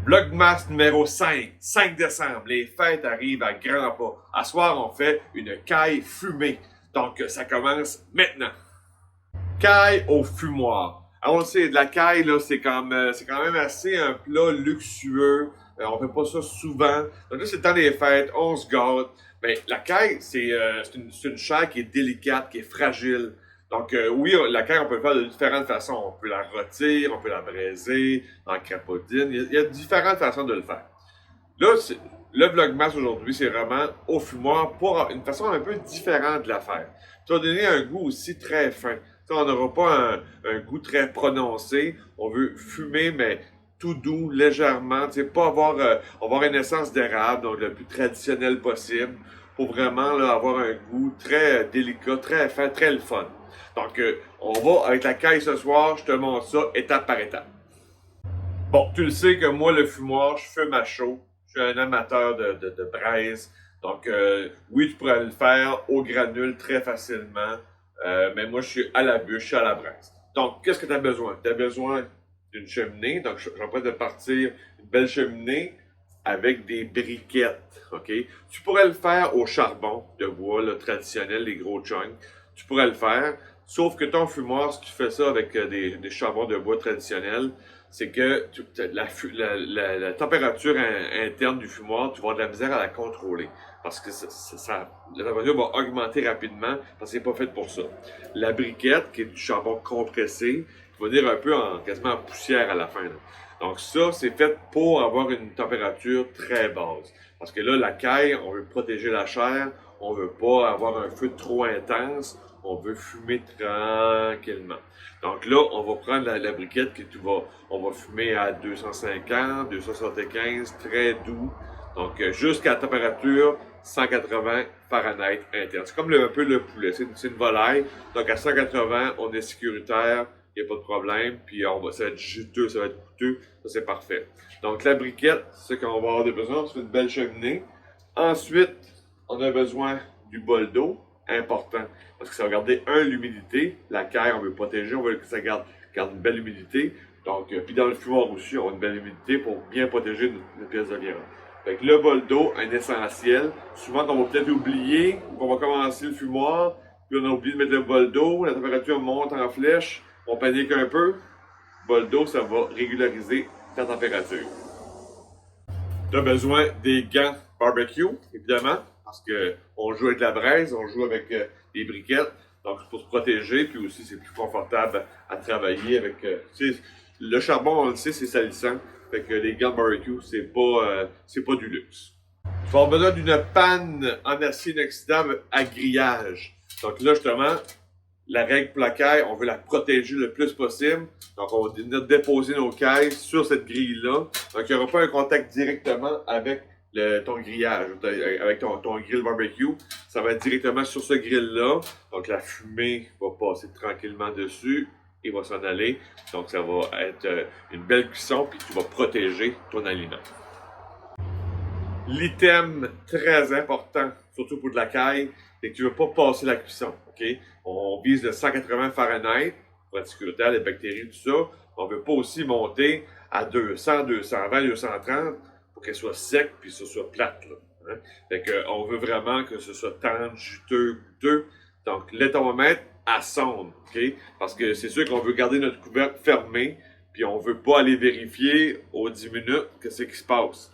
Vlogmas numéro 5 décembre. Les fêtes arrivent à grands pas. À soir, on fait une caille fumée. Donc, ça commence maintenant. Caille au fumoir. Alors, on le sait, de la caille, là, c'est quand même assez un plat luxueux. On fait pas ça souvent. Donc là, c'est le temps des fêtes, on se gâte. Mais la caille, c'est une chair qui est délicate, qui est fragile. Donc, oui, la caille, on peut le faire de différentes façons. On peut la rôtir, on peut la braiser, en crapotine. Il y a différentes façons de le faire. Là, le Vlogmas aujourd'hui, c'est vraiment au fumoir pour une façon un peu différente de la faire. Ça va donner un goût aussi très fin. Ça, on n'aura pas un goût très prononcé. On veut fumer, mais tout doux, légèrement. Pas avoir une essence d'érable, donc le plus traditionnel possible, pour vraiment là, avoir un goût très délicat, très fin, très le fun. Donc, on va avec la caille ce soir, je te montre ça étape par étape. Bon, tu le sais que moi, le fumoir, je fume à chaud. Je suis un amateur de braise. Donc, oui, tu pourrais le faire au granule très facilement. Mais moi, je suis à la bûche, je suis à la braise. Donc, qu'est-ce que tu as besoin? Tu as besoin d'une cheminée. Donc, j'en train de partir une belle cheminée avec des briquettes. OK? Tu pourrais le faire au charbon de bois, le traditionnel, les gros chunks. Tu pourrais le faire. Sauf que ton fumoir, si tu fais ça avec des charbons de bois traditionnels, c'est que la température interne du fumoir, tu vas avoir de la misère à la contrôler. Parce que la température va augmenter rapidement parce que c'est pas fait pour ça. La briquette, qui est du charbon compressé, qui va dire un peu quasiment en poussière à la fin. Là. Donc ça, c'est fait pour avoir une température très basse. Parce que là, la caille, on veut protéger la chair, on veut pas avoir un feu trop intense, on veut fumer tranquillement. Donc là, on va prendre la briquette on va fumer à 250, 275, très doux. Donc jusqu'à la température 180 Fahrenheit interne. C'est comme un peu le poulet, c'est une volaille. Donc à 180, on est sécuritaire, il n'y a pas de problème. Puis ça va être juteux, ça va être coûteux, ça c'est parfait. Donc la briquette, c'est ce qu'on va avoir besoin, c'est une belle cheminée. Ensuite, on a besoin du bol d'eau, important, parce que ça va garder l'humidité. La caille, on veut protéger, on veut que ça garde une belle humidité. Donc, puis dans le fumoir aussi, on a une belle humidité pour bien protéger notre pièce de viande. Fait que le bol d'eau, un essentiel. Souvent, on va peut-être oublier qu'on va commencer le fumoir, puis on a oublié de mettre le bol d'eau, la température monte en flèche, on panique un peu. Bol d'eau, ça va régulariser ta température. Tu as besoin des gants barbecue, évidemment, parce qu'on joue avec la braise, on joue avec des briquettes, donc c'est pour se protéger, puis aussi c'est plus confortable à travailler avec. Le charbon, on le sait, c'est salissant, fait que les gants barbecue, c'est pas du luxe. Tu vas avoir besoin d'une panne en acier inoxydable à grillage. Donc là, justement, la règle pour la caille, on veut la protéger le plus possible. Donc, on va venir déposer nos cailles sur cette grille-là. Donc, il n'y aura pas un contact directement avec ton grillage, avec ton grill barbecue. Ça va être directement sur ce grill-là. Donc, la fumée va passer tranquillement dessus et va s'en aller. Donc, ça va être une belle cuisson, puis tu vas protéger ton aliment. L'item très important, surtout pour de la caille, c'est que tu ne veux pas passer la cuisson. Okay? On vise le 180 Fahrenheit pour être sécuritaire, les bactéries, tout ça. On ne veut pas aussi monter à 200, 220, 230 pour qu'elle soit sec puis que ce soit plate. Là, hein? Fait que, on veut vraiment que ce soit tendre, juteux, goûteux. Donc, le thermomètre à sonde. Okay? Parce que c'est sûr qu'on veut garder notre couvercle fermé puis on ne veut pas aller vérifier aux 10 minutes qu'est-ce qui se passe.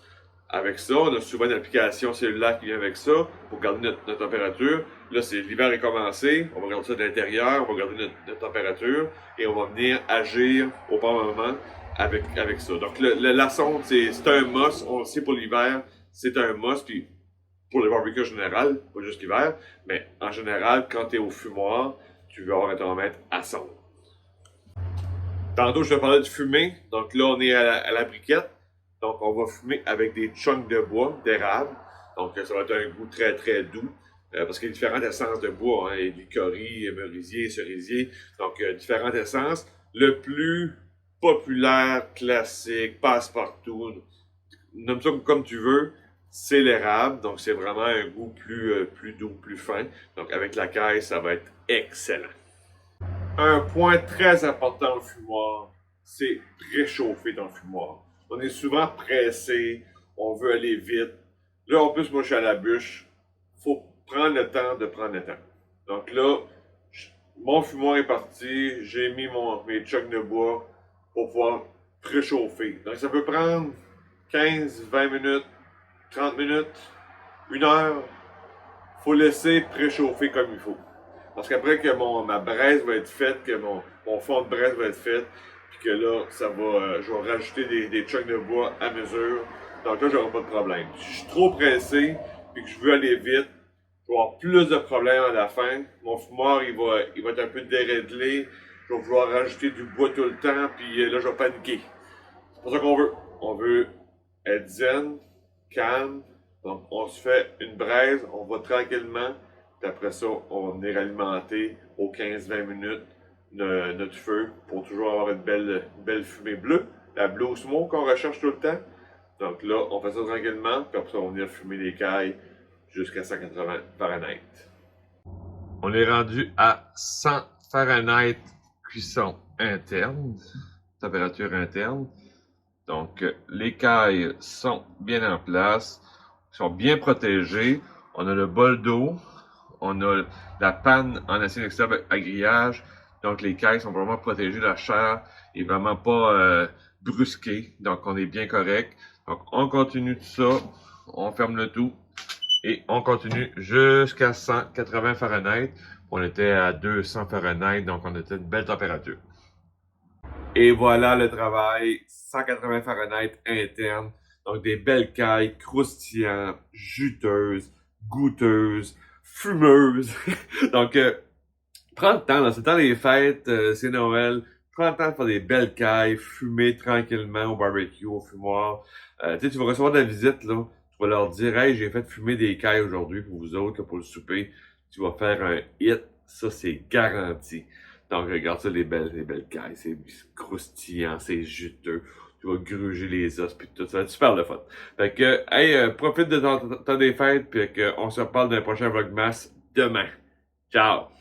Avec ça, on a souvent une application cellulaire qui vient avec ça pour garder notre température. Là, l'hiver est commencé, on va regarder ça de l'intérieur, on va garder notre température et on va venir agir au bon moment avec ça. Donc, la sonde, c'est un must, on le sait pour l'hiver, c'est un must, puis pour le barbecue en général, pas juste l'hiver, mais en général, quand tu es au fumoir, tu veux avoir un thermomètre à sonde. Tantôt, je te parlais de fumée, donc là, on est à la briquette. Donc, on va fumer avec des chunks de bois, d'érable. Donc, ça va être un goût très, très doux. Parce qu'il y a différentes essences de bois. Hein. Il y a du cori, merisier, cerisier. Donc, différentes essences. Le plus populaire, classique, passe-partout, nomme ça comme tu veux, c'est l'érable. Donc, c'est vraiment un goût plus doux, plus fin. Donc, avec la caille, ça va être excellent. Un point très important au fumoir, c'est réchauffer ton fumoir. On est souvent pressé, on veut aller vite. Là, en plus, moi, je suis à la bûche. Faut prendre le temps de prendre le temps. Donc là, mon fumoir est parti, j'ai mis mes chocs de bois pour pouvoir préchauffer. Donc ça peut prendre 15, 20 minutes, 30 minutes, 1 heure. Faut laisser préchauffer comme il faut. Parce qu'après que ma braise va être faite, que mon fond de braise va être fait, puis que là, je vais rajouter des chunks de bois à mesure. Donc là, j'aurai pas de problème. Si je suis trop pressé, puis que je veux aller vite, je vais avoir plus de problèmes à la fin. Mon fumoir, il va être un peu déréglé. Je vais vouloir rajouter du bois tout le temps, puis là, je vais paniquer. C'est pas ça qu'on veut. On veut être zen, calme. Donc, on se fait une braise, on va tranquillement. Puis après ça, on va venir alimenter aux 15-20 minutes notre feu pour toujours avoir une belle fumée bleue. La blue smoke qu'on recherche tout le temps. Donc là, on fait ça tranquillement, puis après ça, on va venir fumer les cailles jusqu'à 180 Fahrenheit. On est rendu à 100 Fahrenheit cuisson interne, température interne. Donc, les cailles sont bien en place, sont bien protégées. On a le bol d'eau, on a la panne en acier inoxydable à grillage. Donc, les cailles sont vraiment protégées. La chair est vraiment pas brusquée. Donc, on est bien correct. Donc, on continue tout ça. On ferme le tout. Et on continue jusqu'à 180 Fahrenheit. On était à 200 Fahrenheit. Donc, on était à une belle température. Et voilà le travail. 180 Fahrenheit interne. Donc, des belles cailles croustillantes, juteuses, goûteuses, fumeuses. Donc, prends le temps, là, c'est le temps des fêtes, c'est Noël. Prends le temps de faire des belles cailles, fumer tranquillement au barbecue, au fumoir. Tu vas recevoir de la visite, là. Tu vas leur dire, hey, j'ai fait fumer des cailles aujourd'hui pour vous autres, là, pour le souper. Tu vas faire un hit. Ça, c'est garanti. Donc, regarde ça, les belles cailles. C'est croustillant, c'est juteux. Tu vas gruger les os, puis tout ça. Ça va être super le fun. Fait que, hey, profite de ton temps des fêtes, puis qu'on se reparle d'un prochain Vlogmas demain. Ciao!